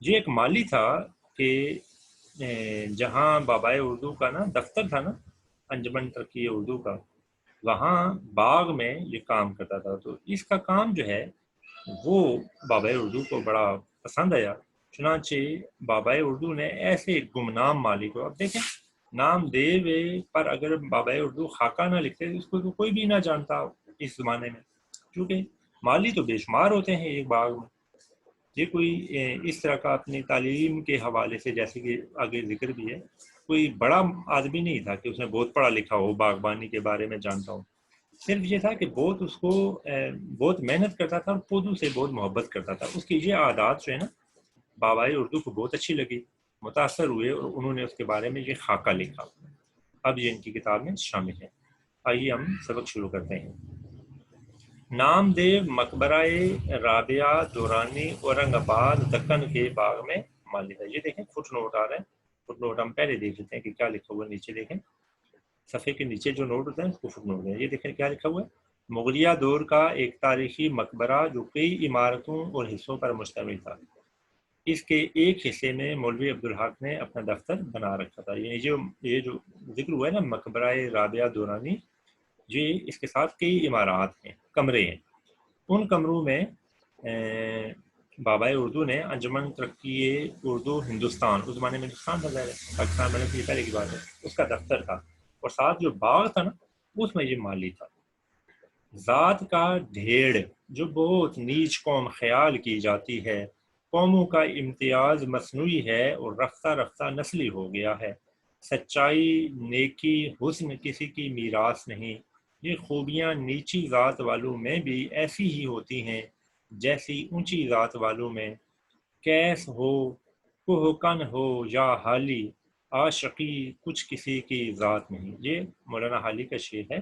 یہ ایک مالی تھا کہ جہاں بابائے اردو کا نا دفتر تھا نا، انجمن ترقی اردو کا، وہاں باغ میں یہ کام کرتا تھا. تو اس کا کام جو ہے وہ بابائے اردو کو بڑا پسند آیا. چنانچہ بابائے اردو نے ایسے گمنام مالی کو، اب دیکھیں نام دیو پر اگر بابائے اردو خاکہ نہ لکھتے اس کو تو کوئی بھی نہ جانتا اس زمانے میں، کیونکہ مالی تو بے شمار ہوتے ہیں ایک باغ میں. یہ کوئی اس طرح کا اپنی تعلیم کے حوالے سے، جیسے کہ آگے ذکر بھی ہے، کوئی بڑا آدمی نہیں تھا کہ اس نے بہت پڑھا لکھا ہو، باغبانی کے بارے میں جانتا ہوں. صرف یہ تھا کہ بہت اس کو بہت محنت کرتا تھا اور پودوں سے بہت محبت کرتا تھا. اس کی یہ عادات جو ہے نا بابائے اردو کو بہت اچھی لگی، متاثر ہوئے اور انہوں نے اس کے بارے میں یہ خاکہ لکھا. اب یہ ان کی کتاب میں شامل ہے. آئیے ہم سبق شروع کرتے ہیں. نام دیو مقبرہ رابعہ دورانی اورنگ آباد دکن کے باغ میں مالی تھا. یہ دیکھیں فٹ نوٹ آ رہے ہیں. فٹ نوٹ ہم پہلے دیکھ لیتے ہیں کہ کیا لکھا ہوا ہے. نیچے دیکھیں صفحے کے نیچے جو نوٹ ہوتا ہے اس کو فٹ نوٹ ہے. یہ دیکھیں کیا لکھا ہوا ہے. مغلیہ دور کا ایک تاریخی مقبرہ جو کئی عمارتوں اور حصوں پر مشتمل تھا. اس کے ایک حصے میں مولوی عبدالحق نے اپنا دفتر بنا رکھا تھا. یعنی یہ جو ذکر ہوا ہے نا مقبرہ رابعہ دورانی، یہ اس کے ساتھ کئی عمارات ہیں، کمرے ہیں. ان کمروں میں بابائے اردو نے انجمن ترقی اردو ہندوستان، اس زمانے میں ہندوستان تھا، پاکستان بنے سے پہلے کی بات ہے، اس کا دفتر تھا. اور ساتھ جو باغ تھا نا اس میں یہ مالی تھا. ذات کا ڈھیڑ جو بہت نیچ قوم خیال کی جاتی ہے، قوموں کا امتیاز مصنوعی ہے اور رفتہ رفتہ نسلی ہو گیا ہے. سچائی، نیکی، حسن کسی کی میراث نہیں. یہ خوبیاں نیچی ذات والوں میں بھی ایسی ہی ہوتی ہیں جیسی اونچی ذات والوں میں. کیس ہو، کوہکن ہو یا حالی، عاشقی کچھ کسی کی ذات نہیں. یہ مولانا حالی کا شعر ہے.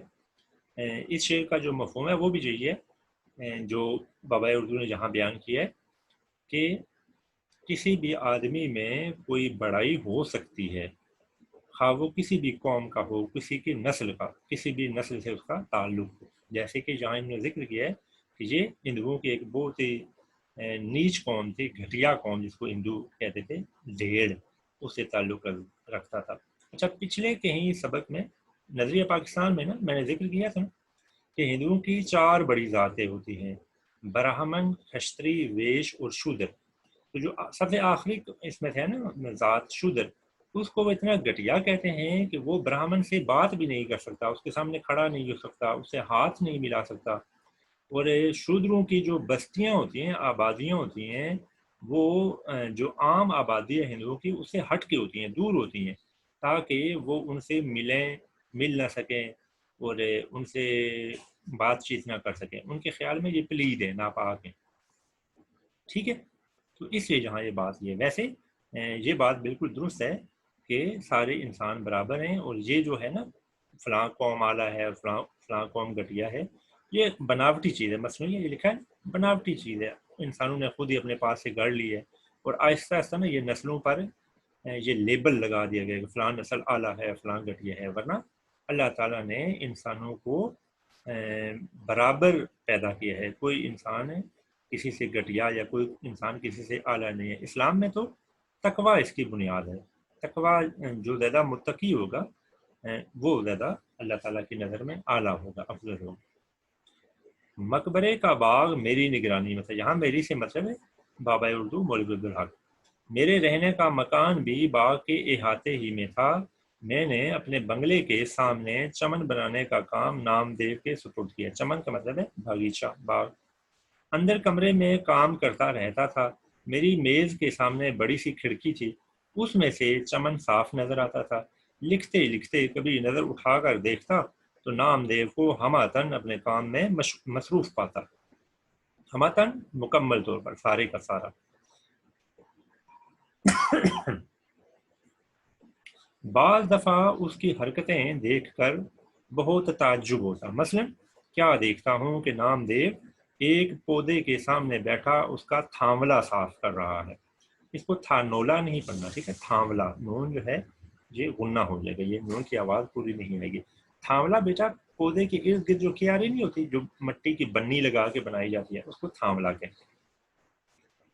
اس شعر کا جو مفہوم ہے وہ بھی یہی ہے جو بابائے اردو نے جہاں بیان کیا ہے کہ کسی بھی آدمی میں کوئی بڑائی ہو سکتی ہے، خواہ وہ کسی بھی قوم کا ہو، کسی کی نسل کا، کسی بھی نسل سے اس کا تعلق ہو. جیسے کہ جہاں انہوں نے ذکر کیا ہے کہ یہ ہندوؤں کی ایک بہت ہی نیچ قوم تھی، گھٹیا قوم جس کو ہندو کہتے تھے، ڈھیڑ، اس سے تعلق رکھتا تھا. اچھا، پچھلے کہیں سبق میں نظریہ پاکستان میں نا میں نے ذکر کیا تھا کہ ہندوؤں کی 4 بڑی ذاتیں ہوتی ہیں: برہمن، کھشتری، ویش اور شودر. تو جو سب سے آخری اس میں تھے نا ذات شودر، اس کو وہ اتنا گھٹیا کہتے ہیں کہ وہ برہمن سے بات بھی نہیں کر سکتا، اس کے سامنے کھڑا نہیں ہو سکتا، اس سے ہاتھ نہیں ملا سکتا. اور شودروں کی جو بستیاں ہوتی ہیں، آبادیاں ہوتی ہیں، وہ جو عام آبادی ہے ہندوؤں کی اس سے ہٹ کے ہوتی ہیں، دور ہوتی ہیں، تاکہ وہ ان سے مل نہ سکیں اور ان سے بات چیت نہ کر سکیں. ان کے خیال میں یہ پلید ہے، ناپاک ہیں. ٹھیک ہے، تو اس لیے جہاں یہ بات یہ ویسے یہ بات بالکل درست ہے کہ سارے انسان برابر ہیں. اور یہ جو ہے نا فلاں قوم اعلیٰ ہے، فلاں قوم گھٹیا ہے، یہ بناوٹی چیز ہے. مصنوعی یہ لکھا ہے بناوٹی چیز ہے، انسانوں نے خود ہی اپنے پاس سے گڑھ لی ہے. اور آہستہ آہستہ نا یہ نسلوں پر یہ لیبل لگا دیا گیا کہ فلاں نسل اعلیٰ ہے، فلاں گھٹیا ہے. ورنہ اللہ تعالیٰ نے انسانوں کو برابر پیدا کیا ہے. کوئی انسان کسی سے گھٹیا یا کوئی انسان کسی سے اعلیٰ نہیں ہے. اسلام میں تو تقوی اس کی بنیاد ہے. تقوی جو زیادہ متقی ہوگا وہ زیادہ اللہ تعالیٰ کی نظر میں اعلیٰ ہوگا، افضل ہوگا. مقبرے کا باغ میری نگرانی میں تھا. یہاں میری سے مطلب ہے بابائے اردو مولوی عبدالحق. میرے رہنے کا مکان بھی باغ کے احاطے ہی میں تھا. میں نے اپنے بنگلے کے سامنے چمن بنانے کا کام نام دیو کے سپرد کیا. چمن کا مطلب ہے باغیچہ، باغ. اندر کمرے میں کام کرتا رہتا تھا. میری میز کے سامنے بڑی سی کھڑکی تھی، اس میں سے چمن صاف نظر آتا تھا. لکھتے لکھتے کبھی نظر اٹھا کر دیکھتا تو نام دیو کو ہماتن اپنے کام میں مصروف پاتا. ہماتن مکمل طور پر، سارے کا سارا. بعض دفعہ اس کی حرکتیں دیکھ کر بہت تعجب ہوتا. مثلا کیا دیکھتا ہوں کہ نام دیو ایک پودے کے سامنے بیٹھا اس کا تھاملا صاف کر رہا ہے. اس کو تھانولا نہیں پڑھنا، ٹھیک ہے، تھاملا. نون جو ہے یہ غنہ ہو جائے گا، یہ نون کی آواز پوری نہیں آئے گی. تھاملا بیٹا پودے کے ارد گرد جو کیاری نہیں ہوتی، جو مٹی کی بنی لگا کے بنائی جاتی ہے، اس کو تھاملا کہتے ہیں.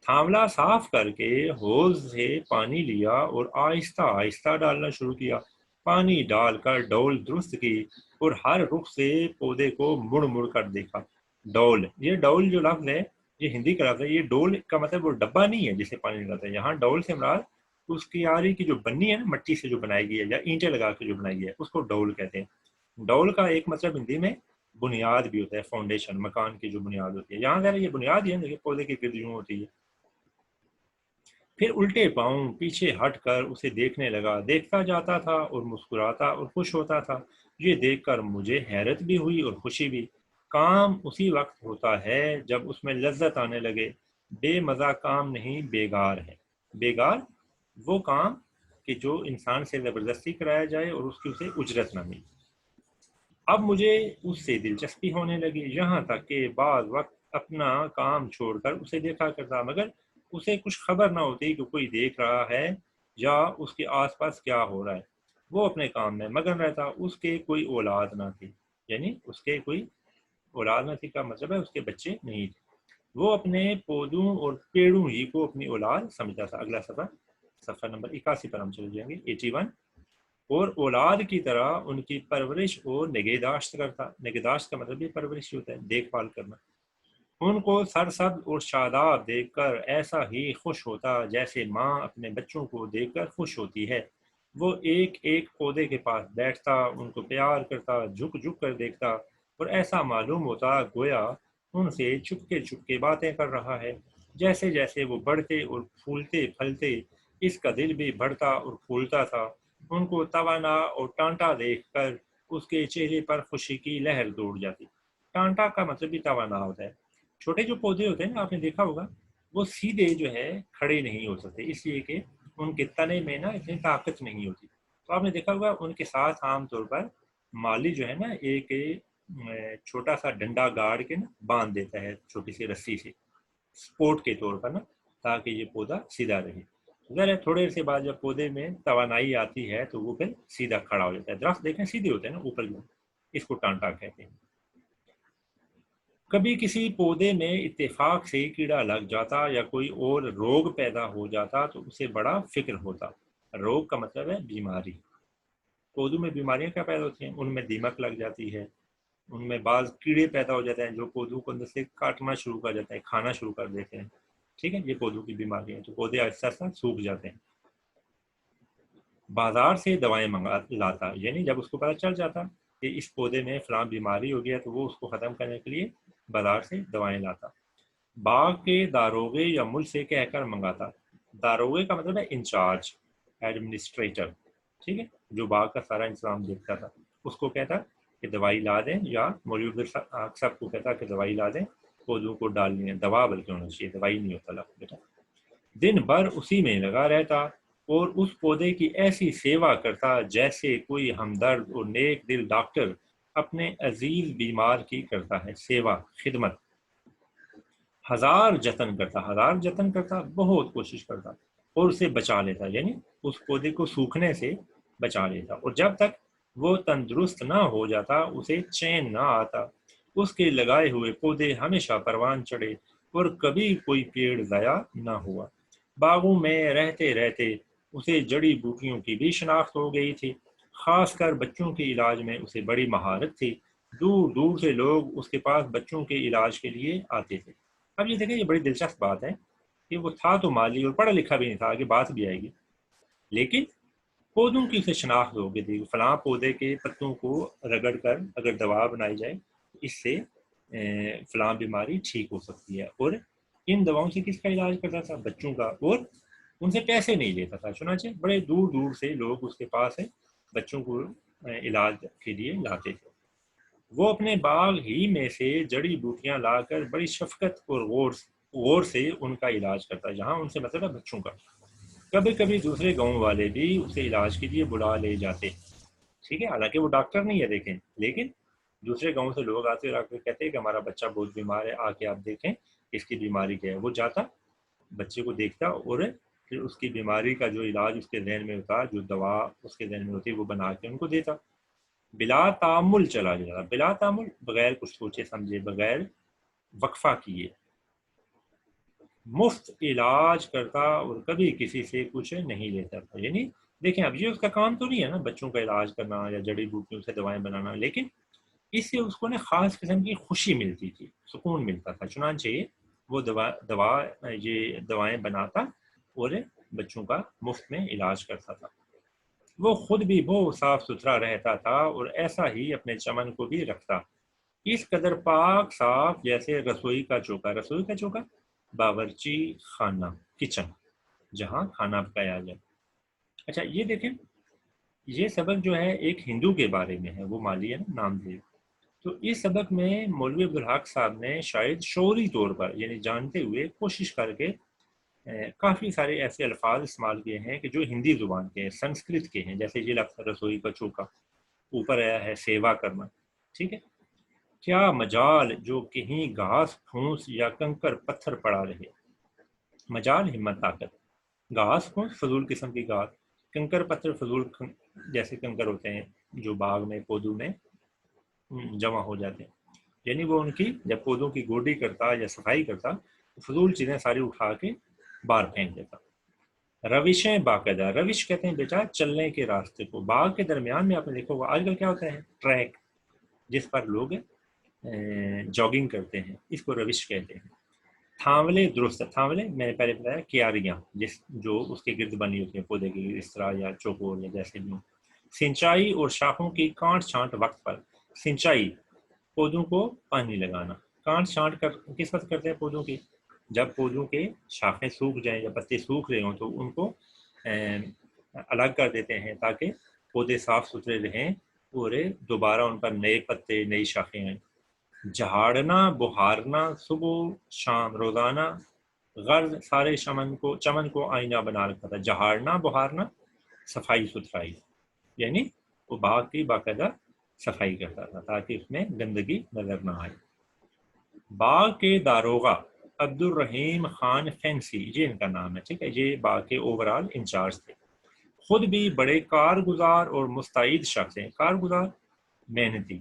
تھاملا صاف کر کے حوض سے پانی لیا اور آہستہ آہستہ ڈالنا شروع کیا۔ پانی ڈال کر ڈول درست کی اور ہر رخ سے پودے کو مڑ مڑ کر دیکھا۔ ڈول، یہ ڈول جو لفظ ہے یہ ہندی کا لفظ ہے۔ یہ ڈول کا مطلب وہ ڈبہ نہیں ہے جسے پانی ڈالتا ہے، یہاں ڈول سے مراد اس کی آری کی جو بنی ہے نا، مٹی سے جو بنائی گئی ہے یا اینٹیں لگا کے جو بنائی گئی ہے، اس کو ڈول کہتے ہیں۔ ڈول کا ایک مطلب ہندی میں بنیاد بھی ہوتا ہے، فاؤنڈیشن، مکان کی جو بنیاد ہوتی ہے۔ یہاں ذرا یہ بنیاد ہی ہے، پودے کی گرد یوں ہوتی ہے۔ پھر الٹے پاؤں پیچھے ہٹ کر اسے دیکھنے لگا، دیکھتا جاتا تھا اور مسکراتا اور خوش ہوتا تھا۔ یہ دیکھ کر مجھے حیرت بھی ہوئی اور خوشی بھی۔ کام اسی وقت ہوتا ہے جب اس میں لذت آنے لگے، بے مزہ کام نہیں بیگار ہے۔ بیگار وہ کام کہ جو انسان سے زبردستی کرایا جائے اور اس کی اسے اجرت نہ ملے۔ اب مجھے اس سے دلچسپی ہونے لگی، یہاں تک کہ بعض وقت اپنا کام چھوڑ کر اسے دیکھا کرتا، مگر اسے کچھ خبر نہ ہوتی کہ کوئی دیکھ رہا ہے یا اس کے آس پاس کیا ہو رہا ہے۔ وہ اپنے کام میں مگن رہتا۔ اس کے کوئی اولاد نہ تھی، یعنی اس کے کوئی اولاد نہ تھی کا مطلب ہے اس کے بچے نہیں تھے۔ وہ اپنے پودوں اور پیڑوں ہی کو اپنی اولاد سمجھتا تھا۔ اگلا صفحہ نمبر 81 پر ہم چلے جائیں گے، 81۔ اور اولاد کی طرح ان کی پرورش اور نگہداشت کرتا۔ نگہداشت کا مطلب یہ پرورش ہوتا ہے، دیکھ بھال کرنا۔ ان کو سرسبز اور شاداب دیکھ کر ایسا ہی خوش ہوتا جیسے ماں اپنے بچوں کو دیکھ کر خوش ہوتی ہے۔ وہ ایک ایک پودے کے پاس بیٹھتا، ان کو پیار کرتا، جھک جھک کر دیکھتا، اور ایسا معلوم ہوتا گویا ان سے چپکے باتیں کر رہا ہے۔ جیسے جیسے وہ بڑھتے اور پھولتے پھلتے، اس کا دل بھی بڑھتا اور پھولتا تھا۔ ان کو توانا اور ٹانٹا دیکھ کر اس کے چہرے پر خوشی کی لہر دوڑ جاتی۔ ٹانٹا کا مطلب بھی توانا ہوتا ہے۔ چھوٹے جو پودے ہوتے ہیں نا، آپ نے دیکھا ہوگا وہ سیدھے جو ہے کھڑے نہیں ہو سکتے، اس لیے کہ ان کے تنے میں نا اتنی طاقت نہیں ہوتی۔ تو آپ نے دیکھا ہوگا ان کے ساتھ عام طور پر مالی جو ہے نا ایک چھوٹا سا ڈنڈا گاڑ کے نا باندھ دیتا ہے چھوٹی سی رسی سے، سپورٹ کے طور پر نا، تاکہ یہ پودا سیدھا رہے۔ ذرا تھوڑے سے بعد جب پودے میں توانائی آتی ہے تو وہ پھر سیدھا کھڑا ہو جاتا ہے۔ درخت دیکھیں سیدھے ہوتے ہیں نا اوپر جو، اس کو ٹانٹا کہتے ہیں۔ کبھی کسی پودے میں اتفاق سے کیڑا لگ جاتا یا کوئی اور روگ پیدا ہو جاتا تو اسے بڑا فکر ہوتا۔ روگ کا مطلب ہے بیماری۔ پودوں میں بیماریاں کیا پیدا ہوتی ہیں؟ ان میں دیمک لگ جاتی ہے، ان میں بعض کیڑے پیدا ہو جاتے ہیں جو پودوں کو اندر سے کاٹنا شروع کر جاتے ہیں، کھانا شروع کر دیتے ہیں۔ ٹھیک ہے، یہ پودوں کی بیماری ہے، تو پودے آہستہ آہستہ سوکھ جاتے ہیں۔ بازار سے دوائیں منگا لاتا، یعنی جب اس کو پتہ چل جاتا کہ اس پودے میں فلاں بیماری ہو گیا تو وہ اس کو ختم کرنے کے لیے بازار سے دوائیں لاتا۔ باغ کے داروغے یا مل سے کہہ کر منگاتا۔ داروغے کا مطلب ہے انچارج، ایڈمنسٹریٹر، ٹھیک ہے، جو باغ کا سارا انتظام دیکھتا تھا، اس کو کہتا کہ دوائی لا دیں، یا مولوی سب کو کہتا کہ دوائی لا دیں، پودوں کو ڈالنی ہے، دوا بلکہ ہونا چاہیے، دوائی نہیں ہوتا لفظ بیٹا۔ دن بھر اسی میں لگا رہتا اور اس پودے کی ایسی سیوا کرتا جیسے کوئی ہمدرد اور نیک دل ڈاکٹر اپنے عزیز بیمار کی کرتا ہے سیوا، خدمت۔ ہزار جتن کرتا، بہت کوشش کرتا اور اسے بچا لیتا، یعنی اس پودے کو سوکھنے سے بچا لیتا، اور جب تک وہ تندرست نہ ہو جاتا اسے چین نہ آتا۔ اس کے لگائے ہوئے پودے ہمیشہ پروان چڑھے اور کبھی کوئی پیڑ ضائع نہ ہوا۔ باغوں میں رہتے رہتے اسے جڑی بوٹیوں کی بھی شناخت ہو گئی تھی، خاص کر بچوں کے علاج میں اسے بڑی مہارت تھی۔ دور دور سے لوگ اس کے پاس بچوں کے علاج کے لیے آتے تھے۔ اب یہ دیکھیں، یہ بڑی دلچسپ بات ہے کہ وہ تھا تو مالی اور پڑھا لکھا بھی نہیں تھا، آگے بات بھی آئے گی، لیکن پودوں کی اسے شناخت ہو گئی تھی۔ فلاں پودے کے پتوں کو رگڑ کر اگر دوا بنائی جائے اس سے فلاں بیماری ٹھیک ہو سکتی ہے، اور ان دواؤں سے کس کا علاج کرتا تھا؟ بچوں کا، اور ان سے پیسے نہیں لیتا تھا۔ چنانچہ بڑے دور دور سے لوگ اس کے پاس بچوں کو علاج کے لیے لاتے تھے۔ وہ اپنے باغ ہی میں سے جڑی بوٹیاں لا کر بڑی شفقت اور غور سے ان کا علاج کرتا، جہاں ان سے مطلب ہے بچوں کا۔ کبھی کبھی دوسرے گاؤں والے بھی اسے علاج کے لیے بلا لے جاتے، ٹھیک ہے، حالانکہ وہ ڈاکٹر نہیں ہے دیکھیں، لیکن دوسرے گاؤں سے لوگ آتے اور آ کے کہتے ہیں کہ ہمارا بچہ بہت بیمار ہے، آ کے آپ دیکھیں اس کی بیماری کیا ہے۔ وہ جاتا، بچے کو دیکھتا، اور پھر اس کی بیماری کا جو علاج اس کے ذہن میں ہوتا، جو دوا اس کے ذہن میں ہوتی، وہ بنا کے ان کو دیتا۔ بلا تعامل چلا جاتا، بلا تعامل بغیر کچھ سوچے سمجھے، بغیر وقفہ کیے، مفت علاج کرتا اور کبھی کسی سے کچھ نہیں لیتا تھا. یعنی دیکھیں اب یہ اس کا کام تو نہیں ہے نا بچوں کا علاج کرنا یا جڑی بوٹیوں سے دوائیں بنانا، لیکن اس سے اس کو نا خاص قسم کی خوشی ملتی تھی، سکون ملتا تھا. چنانچہ وہ یہ دوائیں بناتا اور بچوں کا مفت میں علاج کرتا تھا. وہ خود بھی بہت صاف ستھرا رہتا تھا اور ایسا ہی اپنے چمن کو بھی رکھتا، اس قدر پاک صاف جیسے رسوئی کا چوکا باورچی خانہ، کچن، جہاں کھانا پکایا جائے. اچھا یہ دیکھیں، یہ سبق جو ہے ایک ہندو کے بارے میں ہے، وہ مالی ہے نا نام دے. تو اس سبق میں مولوی عبدالحق صاحب نے شاید شعوری طور پر یعنی جانتے ہوئے کوشش کر کے کافی سارے ایسے الفاظ استعمال کیے ہیں کہ جو ہندی زبان کے ہیں، سنسکرت کے ہیں. جیسے یہ لفظ رسوئی کا چوکا، اوپر آیا ہے سیوا کرنا. ٹھیک ہے، کیا مجال جو کہیں گھاس پھونس یا کنکر پتھر پڑا رہے. مجال ہمت طاقت، گھاس پھونس فضول قسم کی گھاس، کنکر پتھر فضول جیسے کنکر ہوتے ہیں جو باغ میں پودوں میں جمع ہو جاتے ہیں. یعنی وہ ان کی جب پودوں کی گوڈی کرتا یا صفائی کرتا فضول چیزیں ساری اٹھا کے باہر پھینک دیتا. روشیں باقاعدہ، روش کہتے ہیں بیٹا چلنے کے راستے کو. باغ کے درمیان میں آپ نے دیکھا ہوگا آج کل کیا ہوتا ہے ٹریک جس پر لوگ جاگنگ کرتے ہیں، اس کو روش کہتے ہیں. تھاملے درست، تھاملے میں نے پہلے بتایا کیاریاں جو اس کے گرد بنی ہوتی ہیں پودے کی، اس طرح یا چوکور یا جیسے بھی. سینچائی اور شاخوں کی کانٹ چھانٹ وقت پر. سینچائی پودوں کو پانی لگانا، کانٹ چھانٹ کر کس وقت کرتے ہیں پودوں کی، جب پودوں کے شاخیں سوکھ جائیں یا پتے سوکھ رہے ہوں تو ان کو الگ کر دیتے ہیں تاکہ پودے صاف ستھرے رہیں اور دوبارہ ان پر نئے پتے نئی شاخیں آئیں. جھاڑنا بہارنا صبح شام روزانہ، غرض سارے چمن کو آئینہ بنا رکھا تھا. جھاڑنا بہارنا صفائی ستھرائی، یعنی وہ باغ کی باقاعدہ صفائی کرتا تھا تاکہ اس میں گندگی نظر نہ آئے. باغ کے داروغہ عبد الرحیم خان فینسی، یہ ان کا نام ہے. ٹھیک ہے، یہ باغ کے اوورال انچارج تھے. خود بھی بڑے کارگزار اور مستعد شخص ہیں. کارگزار محنتی،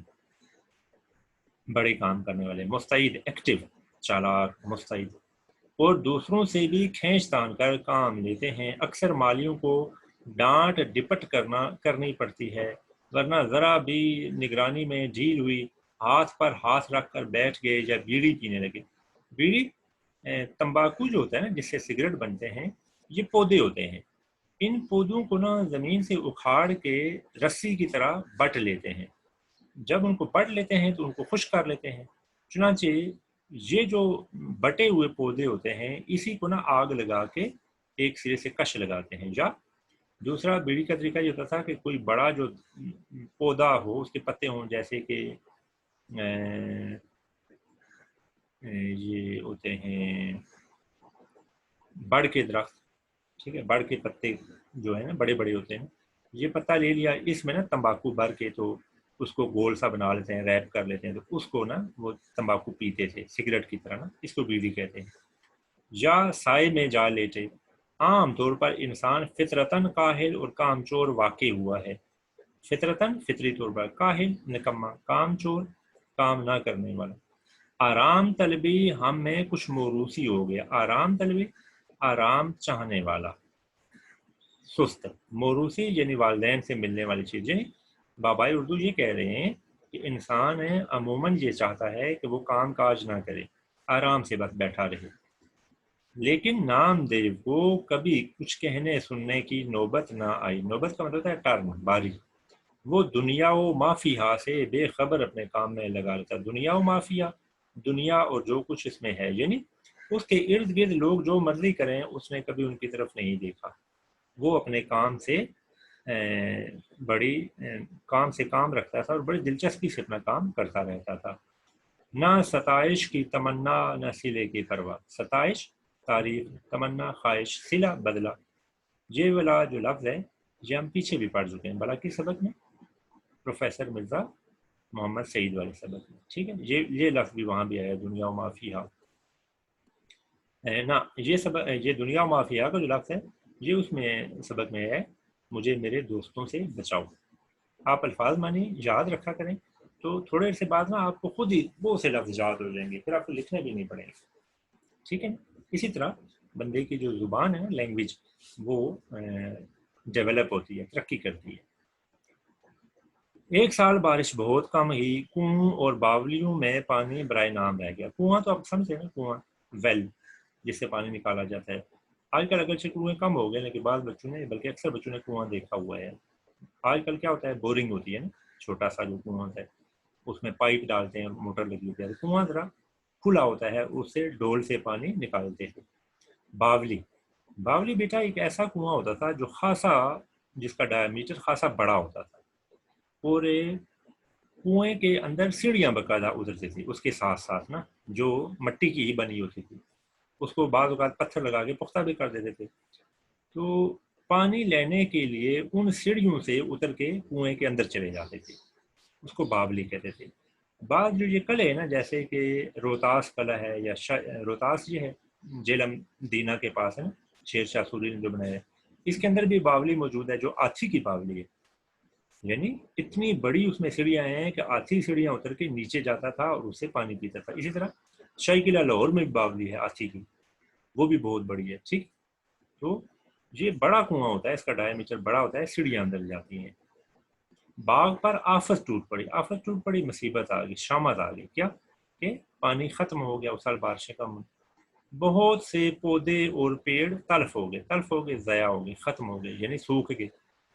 بڑے کام کرنے والے. مستعد ایکٹیو، چالاک مستعد. اور دوسروں سے بھی کھینچ تان کر کام لیتے ہیں. اکثر مالیوں کو ڈانٹ ڈپٹ کرنی پڑتی ہے، ورنہ ذرا بھی نگرانی میں ڈھیل ہوئی ہاتھ پر ہاتھ رکھ کر بیٹھ گئے یا بیڑی پینے لگے. بیڑی تمباکو جو ہوتا ہے نا جس سے سگریٹ بنتے ہیں، یہ پودے ہوتے ہیں. ان پودوں کو نا زمین سے اکھاڑ کے رسی کی طرح بٹ لیتے ہیں. جب ان کو بٹ لیتے ہیں تو ان کو خشک کر لیتے ہیں. چنانچہ یہ جو بٹے ہوئے پودے ہوتے ہیں اسی کو نا آگ لگا کے ایک سرے سے کش لگاتے ہیں. یا دوسرا بیڑی کا طریقہ یہ ہوتا تھا کہ کوئی بڑا جو پودا ہو اس کے پتے ہوں، جیسے کہ یہ ہوتے ہیں بڑ کے درخت. ٹھیک ہے، بڑ کے پتے جو ہیں نا بڑے بڑے ہوتے ہیں. یہ پتا لے لیا، اس میں نا تمباکو بھر کے تو اس کو گول سا بنا لیتے ہیں، ریپ کر لیتے ہیں، تو اس کو نا وہ تمباکو پیتے تھے سگریٹ کی طرح نا، اس کو بیڑی کہتے ہیں. یا سائے میں جا لیٹے. عام طور پر انسان فطرتاً کاہل اور کام چور واقع ہوا ہے. فطرتاً فطری طور پر، کاہل نکما، کام چور کام نہ کرنے والا. آرام طلبی ہم میں کچھ موروثی ہو گیا. آرام طلبی آرام چاہنے والا، سست. موروثی یعنی والدین سے ملنے والی چیزیں. بابائے اردو یہ کہہ رہے ہیں کہ انسان عموماً یہ چاہتا ہے کہ وہ کام کاج نہ کرے، آرام سے بس بیٹھا رہے. لیکن نام دیو کو کبھی کچھ کہنے سننے کی نوبت نہ آئی. نوبت کا مطلب ہے ٹرن، باری. وہ دنیا و مافیہ سے بے خبر اپنے کام میں لگا لیتا. دنیا و مافیہ، دنیا اور جو کچھ اس میں ہے، یعنی اس کے ارد گرد لوگ جو مرضی کریں اس نے کبھی ان کی طرف نہیں دیکھا. وہ اپنے کام سے کام رکھتا تھا اور بڑی دلچسپی سے اپنا کام کرتا رہتا تھا. نہ ستائش کی تمنا نہ صلے کی پرواہ. ستائش تعریف، تمنا خواہش، صلہ بدلہ. یہ والا جو لفظ ہے یہ ہم پیچھے بھی پڑھ چکے ہیں بلا کے سبق میں، پروفیسر مرزا محمد سعید والے سبق میں. ٹھیک ہے، یہ لفظ بھی وہاں بھی آیا، دنیا و مافیہ. نہ یہ دنیا و مافیہ کا جو لفظ ہے یہ اس میں سبق میں ہے مجھے میرے دوستوں سے بچاؤ. آپ الفاظ مانی یاد رکھا کریں تو تھوڑے سے بعد نا آپ کو خود ہی وہ سے لفظ یاد ہو جائیں گے، پھر آپ کو لکھنے بھی نہیں پڑیں گے. ٹھیک ہے. اسی طرح بندے کی جو زبان ہے لینگویج وہ ڈیولپ ہوتی ہے، ترقی کرتی ہے۔ ایک سال بارش بہت کم ہی، کنووں اور باولیوں میں پانی برائے نام رہ گیا۔ کنواں تو آپ سمجھے نا، کنواں ویل جس سے پانی نکالا جاتا ہے۔ آج کل اگرچہ کنویں کم ہو گئے لیکن بعض بچوں نے، بلکہ اکثر بچوں نے کنواں دیکھا ہوا ہے۔ آج کل کیا ہوتا ہے، بورنگ ہوتی ہے نا، چھوٹا سا جو کنواں ہوتا ہے اس میں پائپ ڈالتے ہیں اور موٹر لگی ہوتی ہے۔ کنواں ذرا کھلا ہوتا ہے، اس سے ڈول سے پانی نکالتے ہیں۔ باولی، باولی بیٹا ایک ایسا کنواں ہوتا تھا جو خاصا، جس کا ڈائمیٹر خاصا بڑا ہوتا تھا، اور کنویں کے اندر سیڑھیاں باقاعدہ اترتی تھی اس کے ساتھ ساتھ نا، جو مٹی کی ہی بنی ہوتی تھی، اس کو بعض اوقات پتھر لگا کے پختہ بھی کر دیتے تھے۔ تو پانی لینے کے لیے ان سیڑھیوں سے اتر کے کنویں کے اندر چلے جاتے تھے، اس کو باولی کہتے تھے۔ بعض جو یہ قلعے ہیں نا، جیسے کہ روہتاس قلعہ ہے، یا روہتاس یہ ہے جیلم دینا کے پاس ہے نا، شیر شاہ سوری نے جو بنایا ہے، اس کے اندر بھی باولی موجود ہے جو ہاتھی کی باولی ہے، یعنی اتنی بڑی اس میں سیڑھیاں ہیں کہ ہاتھی سیڑھیاں اتر کے نیچے جاتا تھا اور اس سے پانی پیتا تھا۔ اسی طرح شاہی قلعہ لاہور میں بھی باولی ہے ہاتھی کی، وہ بھی بہت بڑی ہے، ٹھیک۔ تو یہ بڑا کنواں ہوتا ہے، اس کا ڈائمیٹر بڑا ہوتا ہے، سیڑھیاں اندر جاتی ہیں۔ باغ پر آفت ٹوٹ پڑی، آفت ٹوٹ پڑی، مصیبت آ گئی، شامت آ گئی، کیا کہ پانی ختم ہو گیا، اس سال بارشیں کم، بہت سے پودے اور پیڑ تلف ہو گئے، تلف ہو گئے، ضائع ہو گئے، ختم ہو گئے، یعنی سوکھ گئے۔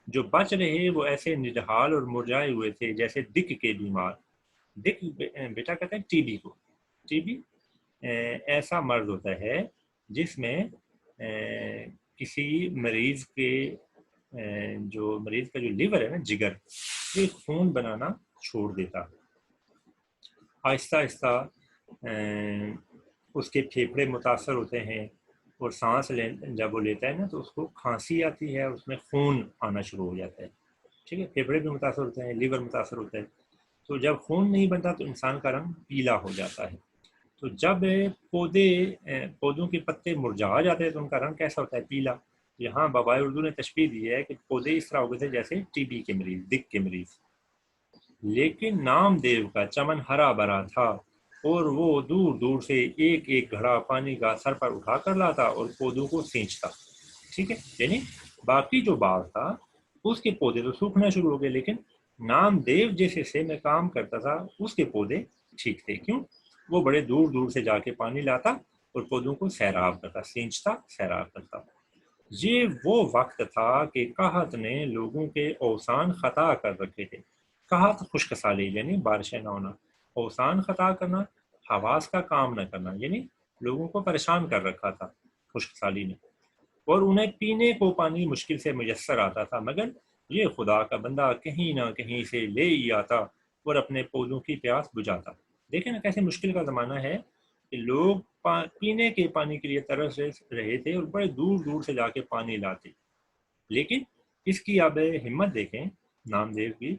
جو بچ رہے وہ ایسے نڈھال اور مرجھائے ہوئے تھے جیسے دک کے بیمار۔ دک بیٹا کہتے ہیں ٹی بی کو، ٹی بی ایسا مرض ہوتا ہے جس میں کسی مریض کے جو مریض کا جو لیور ہے نا، جگر، یہ خون بنانا چھوڑ دیتا، آہستہ آہستہ اس کے پھیپھڑے متاثر ہوتے ہیں، اور سانس جب وہ لیتا ہے نا تو اس کو کھانسی آتی ہے، اس میں خون آنا شروع ہو جاتا ہے، ٹھیک ہے، پھیپھڑے بھی متاثر ہوتے ہیں، لیور متاثر ہوتا ہے۔ تو جب خون نہیں بنتا تو انسان کا رنگ پیلا ہو جاتا ہے۔ تو جب پودوں کے پتے مرجھا جاتے ہیں تو ان کا رنگ کیسا ہوتا ہے، پیلا۔ یہاں بابائے اردو نے تشبیہ دی ہے کہ پودے اس طرح ہو گئے تھے جیسے ٹی بی کے مریض، دک کے مریض۔ لیکن نام دیو کا چمن ہرا بھرا تھا، اور وہ دور دور سے ایک ایک گھڑا پانی کا سر پر اٹھا کر لاتا اور پودوں کو سینچتا، ٹھیک ہے۔ یعنی باقی جو باغ تھا اس کے پودے تو سوکھنا شروع ہو گئے، لیکن نام دیو جس حصے میں کام کرتا تھا اس کے پودے ٹھیک تھے۔ کیوں؟ وہ بڑے دور دور سے جا کے پانی لاتا اور پودوں کو سیراب کرتا، سینچتا، سیراب کرتا۔ یہ وہ وقت تھا کہ قحط نے لوگوں کے اوسان خطا کر رکھے تھے۔ قحط خشک سالی یعنی بارشیں نہ ہونا، اوسان خطا کرنا، حواس کا کام نہ کرنا، یعنی لوگوں کو پریشان کر رکھا تھا خشک سالی نے، اور انہیں پینے کو پانی مشکل سے میسر آتا تھا، مگر یہ خدا کا بندہ کہیں نہ کہیں سے لے ہی آتا اور اپنے پودوں کی پیاس بجھاتا۔ دیکھیں نا کیسے مشکل کا زمانہ ہے کہ لوگ پینے کے پانی کے لیے ترس رہے تھے اور بڑے دور دور سے جا کے پانی لاتے، لیکن اس کی اب ہمت دیکھیں نام دیو کی،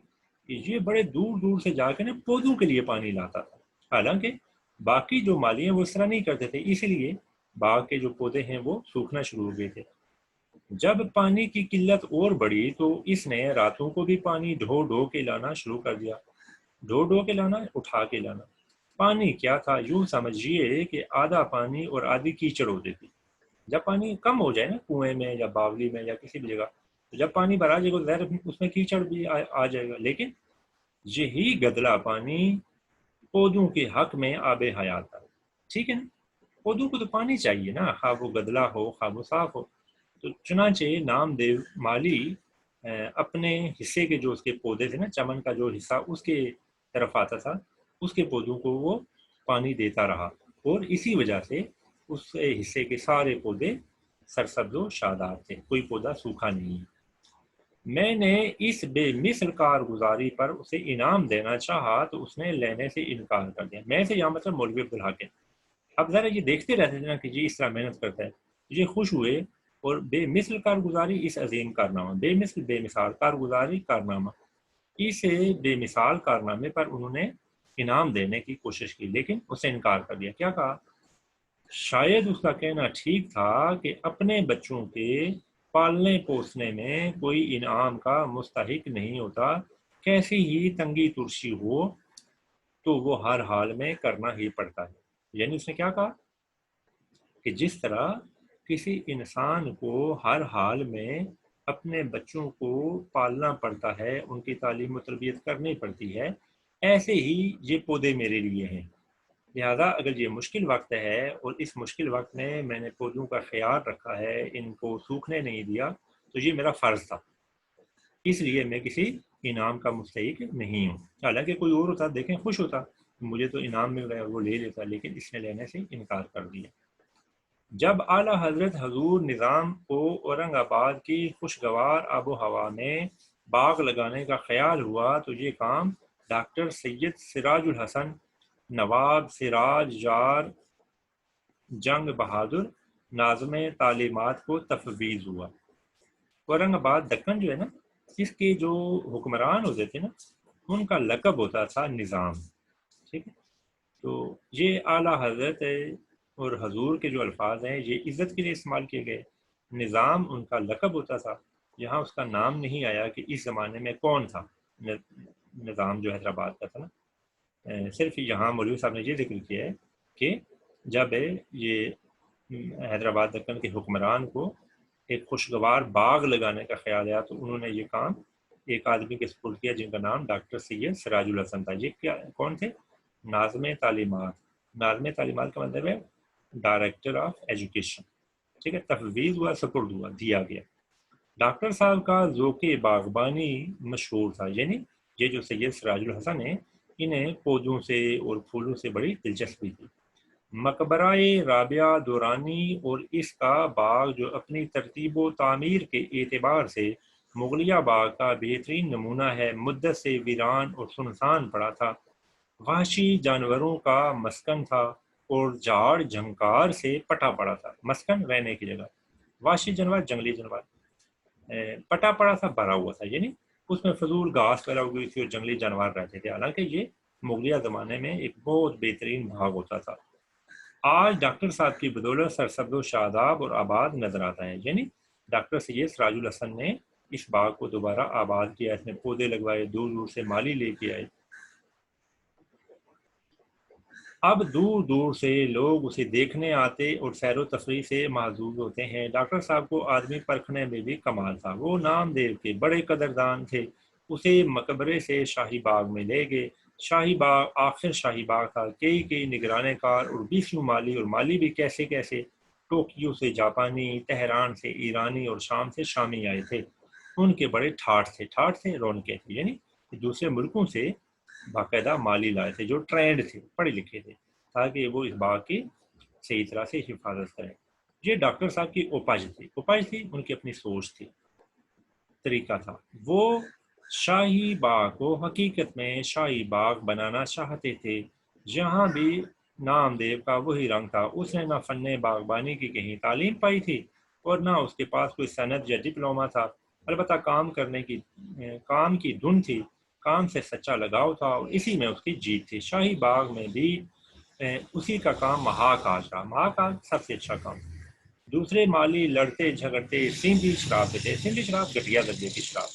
کہ یہ بڑے دور دور سے جا کے نا پودوں کے لیے پانی لاتا تھا، حالانکہ باقی جو مالی ہیں وہ اس طرح نہیں کرتے تھے، اسی لیے باغ کے جو پودے ہیں وہ سوکھنا شروع ہو گئے تھے۔ جب پانی کی قلت اور بڑھی تو اس نے راتوں کو بھی پانی ڈھو ڈھو کے لانا شروع کر دیا، ڈھو ڈھو کے لانا، اٹھا کے لانا۔ پانی کیا تھا، یوں سمجھیے کہ آدھا پانی اور آدھی کیچڑ ہوتی تھی۔ جب پانی کم ہو جائے نا کنویں میں یا باولی میں یا کسی بھی جگہ، تو جب پانی بھرا جائے گا ظاہر اس میں کیچڑ بھی آ جائے گا، لیکن یہی گدلا پانی پودوں کے حق میں آب حیات تھا، ٹھیک ہے نا۔ پودوں کو تو پانی چاہیے نا، خواہ وہ گدلا ہو خواہ وہ صاف ہو۔ تو چنانچہ نام دیو مالی اپنے حصے کے جو اس کے پودے تھے نا، چمن کا جو حصہ اس کے طرف آتا تھا، اس کے پودوں کو وہ پانی دیتا رہا، اور اسی وجہ سے اس حصے کے سارے پودے سرسبز و شاداب تھے، کوئی پودا سوکھا نہیں۔ میں نے اس بے مثل کارگزاری پر اسے انعام دینا چاہا تو اس نے لینے سے انکار کر دیا۔ میں سے یہاں مطلب مولوی عبدالحق ہے۔ اب ذرا یہ دیکھتے رہتے تھے نا کہ جی اس طرح محنت کرتا ہے، یہ خوش ہوئے، اور بے مثل کارگزاری اس عظیم کارنامہ، بے مثل بے مثال کارگزاری کارنامہ، اس بے مثال کارنامے پر انہوں نے انعام دینے کی کوشش کی، لیکن اسے انکار کر دیا۔ کیا کہا؟ شاید اس کا کہنا ٹھیک تھا کہ اپنے بچوں کے پالنے پوسنے میں کوئی انعام کا مستحق نہیں ہوتا، کیسی ہی تنگی ترشی ہو تو وہ ہر حال میں کرنا ہی پڑتا ہے۔ یعنی اس نے کیا کہا کہ جس طرح کسی انسان کو ہر حال میں اپنے بچوں کو پالنا پڑتا ہے، ان کی تعلیم و تربیت کرنی پڑتی ہے، ایسے ہی یہ پودے میرے لیے ہیں۔ لہذا اگر یہ مشکل وقت ہے اور اس مشکل وقت میں نے پودوں کا خیال رکھا ہے، ان کو سوکھنے نہیں دیا، تو یہ میرا فرض تھا، اس لیے میں کسی انعام کا مستحق نہیں ہوں۔ حالانکہ کوئی اور ہوتا دیکھیں خوش ہوتا، مجھے تو انعام مل رہا ہے، وہ لے لیتا، لیکن اس نے لینے سے انکار کر دیا۔ جب اعلیٰ حضرت حضور نظام کو اورنگ آباد کی خوشگوار آب و ہوا میں باغ لگانے کا خیال ہوا تو یہ کام ڈاکٹر سید سراج الحسن، نواب سراج یار جنگ بہادر ناظم تعلیمات کو تفویض ہوا۔ اورنگ آباد دکن جو ہے نا، اس کے جو حکمران ہوتے تھے نا، ان کا لقب ہوتا تھا نظام، ٹھیک ہے؟ تو یہ اعلیٰ حضرت اور حضور کے جو الفاظ ہیں یہ عزت کے لیے استعمال کیے گئے۔ نظام ان کا لقب ہوتا تھا، یہاں اس کا نام نہیں آیا کہ اس زمانے میں کون تھا نظام جو حیدرآباد کا تھا نا، صرف یہاں مولوی صاحب نے یہ ذکر کیا ہے کہ جب یہ حیدرآباد دکن کے حکمران کو ایک خوشگوار باغ لگانے کا خیال آیا تو انہوں نے یہ کام ایک آدمی کے سپرد کیا جن کا نام ڈاکٹر سید سراج الحسن تھا۔ یہ کیا کون تھے؟ ناظم تعلیمات۔ ناظم تعلیمات کا مطلب ہے ڈائریکٹر آف ایجوکیشن، ٹھیک ہے؟ تفویض ہوا، سپرد ہوا، دیا گیا۔ ڈاکٹر صاحب کا ذوق باغبانی مشہور تھا، یعنی یہ جو سید سراج الحسن ہیں انہیں پودوں سے اور پھولوں سے بڑی دلچسپی تھی۔ مقبرہ رابعہ دورانی اور اس کا باغ جو اپنی ترتیب و تعمیر کے اعتبار سے مغلیہ باغ کا بہترین نمونہ ہے، مدت سے ویران اور سنسان پڑا تھا، وحشی جانوروں کا مسکن تھا اور جھاڑ جھنکار سے پٹا پڑا تھا۔ مسکن رہنے کی جگہ، وحشی جانور جنگلی جانور، پٹا پڑا تھا، بھرا ہوا تھا، یعنی اس میں فضول گھاس پیدا ہو گئی تھی اور جنگلی جانور رہتے تھے۔ حالانکہ یہ مغلیہ زمانے میں ایک بہت بہترین باغ ہوتا تھا۔ آج ڈاکٹر صاحب کی بدولت سرسبز و شاداب اور آباد نظر آتا ہے، یعنی ڈاکٹر سید سراج الحسن نے اس باغ کو دوبارہ آباد کیا، اس میں پودے لگوائے، دور دور سے مالی لے کے آئے۔ اب دور دور سے لوگ اسے دیکھنے آتے اور سیر و تفریح سے محظوظ ہوتے ہیں۔ ڈاکٹر صاحب کو آدمی پرکھنے میں بھی کمال تھا، وہ نامدیو کے بڑے قدردان تھے۔ اسے مقبرے سے شاہی باغ میں لے گئے۔ شاہی باغ آخر شاہی باغ تھا، کئی نگرانے کار اور بیسوں مالی، اور مالی بھی کیسے ٹوکیو سے جاپانی، تہران سے ایرانی اور شام سے شامی آئے تھے۔ ان کے بڑے ٹھاٹ تھے، رونقیں تھے، یعنی دوسرے ملکوں سے باقاعدہ مالی لائے تھے جو ٹرینڈ تھے، پڑھے لکھے تھے، تاکہ وہ اس باغ کی صحیح طرح سے حفاظت کریں۔ یہ ڈاکٹر صاحب کی اپج تھی، ان کی اپنی سوچ تھی، طریقہ تھا۔ وہ شاہی باغ کو حقیقت میں شاہی باغ بنانا چاہتے تھے، جہاں بھی نامدیو کا وہی رنگ تھا۔ اس نے نہ فن باغبانی کی کہیں تعلیم پائی تھی اور نہ اس کے پاس کوئی سند یا ڈپلوما تھا، البتہ کام کی دھن تھی، کام سے سچا لگاؤ تھا، اور اسی میں اس کی جیت تھی۔ شاہی باغ میں بھی اسی کا کام محاکاج رہا، محاکاج سب سے اچھا کام۔ دوسرے مالی لڑتے جھگڑتے سیندھی شراب پیتے، سیندھی شراب گھٹیا درجے کی شراب،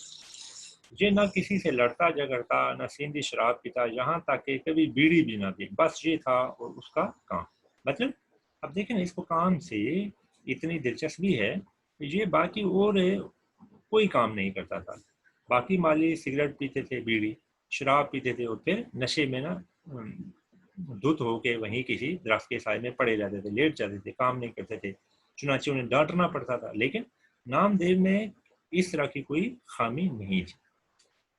یہ نہ کسی سے لڑتا جھگڑتا، نہ سیندھی شراب پیتا، یہاں تک کہ کبھی بیڑی بھی نہ پی، بس یہ تھا اور اس کا کام۔ مطلب اب دیکھیں نا، اس کو کام سے اتنی دلچسپی ہے کہ یہ باقی اور کوئی کام نہیں کرتا تھا۔ باقی مالی سگریٹ پیتے تھے، بیڑی شراب پیتے تھے، اور پھر نشے میں نا دھت ہو کے وہیں کسی درخت کے سائے میں پڑے جاتے تھے، لیٹ جاتے تھے، کام نہیں کرتے تھے، چنانچہ انہیں ڈانٹنا پڑتا تھا۔ لیکن نامدیو میں اس طرح کی کوئی خامی نہیں تھی۔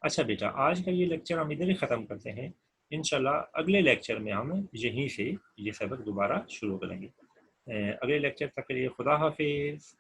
اچھا بیٹا، آج کا یہ لیکچر ہم ادھر ہی ختم کرتے ہیں، انشاءاللہ اگلے لیکچر میں ہم یہیں سے یہ سبق دوبارہ شروع کریں گے۔ اگلے لیکچر تک کے لیے خدا حافظ۔